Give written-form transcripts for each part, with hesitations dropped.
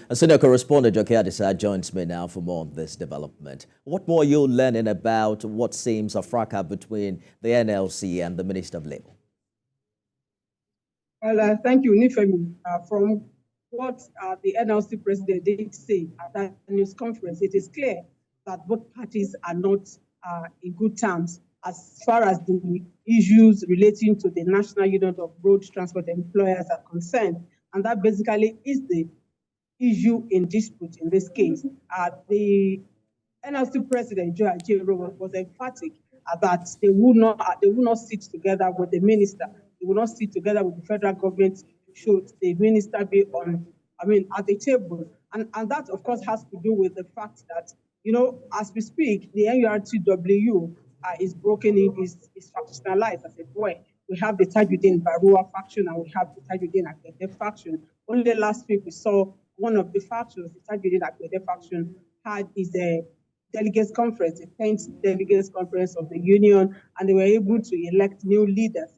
A senior correspondent, Adisa, joins me now for more on this development. What more are you learning about what seems a fracas between the NLC and the Minister of Labour? Well, thank you, Nifemi. From what the NLC president did say at that news conference, it is clear that both parties are not in good terms as far as the issues relating to the National Union of Road Transport Employers are concerned. And that basically is the issue in dispute in this case. The NLC president, Joe Ajero, was emphatic that they would not sit together with the minister. They would not sit together with the federal government should the minister be at the table. And that, of course, has to do with the fact that, as we speak, the NURTW is broken in, is factionalized, as it were. We have the Tajuddin Barua faction and we have the Tajuddin Agbede faction. Only last week we saw one of the factions, the Tajuddin Agbede faction, had his delegates conference, the 10th delegates conference of the union, and they were able to elect new leaders.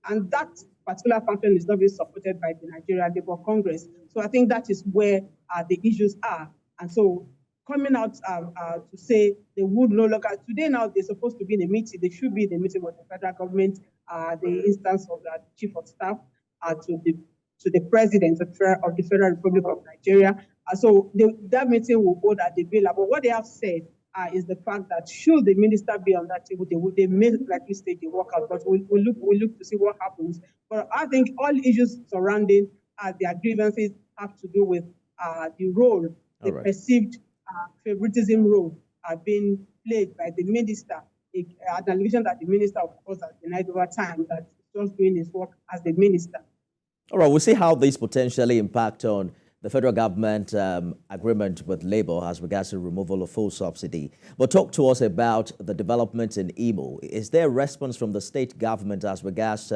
And that particular faction is not being supported by the Nigerian Labour Congress. So I think that is where the issues are. And so coming out to say they would no longer, today now they're supposed to be in a meeting, they should be in a meeting with the federal government, the instance of the chief of staff to the president of the Federal Republic of Nigeria. So that meeting will hold at the villa. But what they have said is the fact that should the minister be on that table, they may likely stage a walkout. But we'll look to see what happens. But I think all issues surrounding their grievances have to do with the role, the perceived favoritism role being played by the minister. An allegation that the minister, of course, has denied over time that he's just doing his work as the minister. All right, we'll see how this potentially impact on the federal government agreement with Labour as regards to removal of full subsidy. But talk to us about the developments in Imo. Is there a response from the state government as regards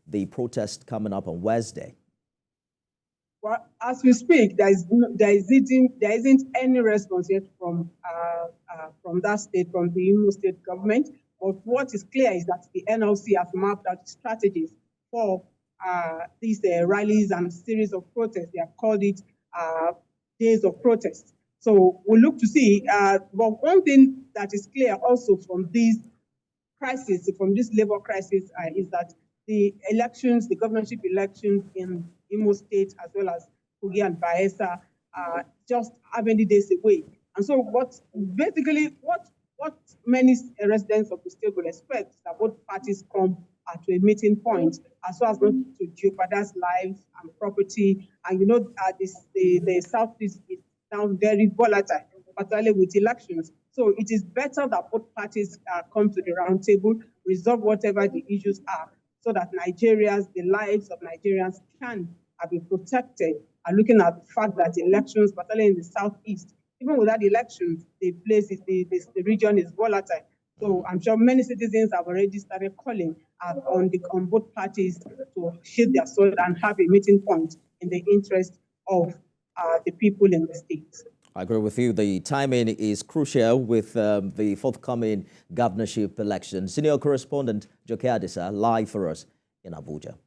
the protest coming up on Wednesday? Well, as we speak, there isn't any response yet from that state, from the Imo state government. But what is clear is that the NLC has mapped out strategies for these rallies and series of protests. They have called it days of protest. So we'll look to see. But one thing that is clear also from this crisis, from this labor crisis, is that the elections, the governorship elections in Imo State, as well as Kogi and Bayelsa, are just how many days away. And so what many residents of the state will expect is that both parties come to a meeting point as well as not to jeopardize lives and property. And the Southeast is now very volatile, particularly with elections. So it is better that both parties come to the round table, resolve whatever the issues are, so that the lives of Nigerians can be protected. And looking at the fact that elections, particularly in the Southeast, even without elections, the region is volatile. So I'm sure many citizens have already started calling on both parties to shield their sword and have a meeting point in the interest of the people in the state. I agree with you. The timing is crucial with the forthcoming governorship election. Senior correspondent Adisa live for us in Abuja.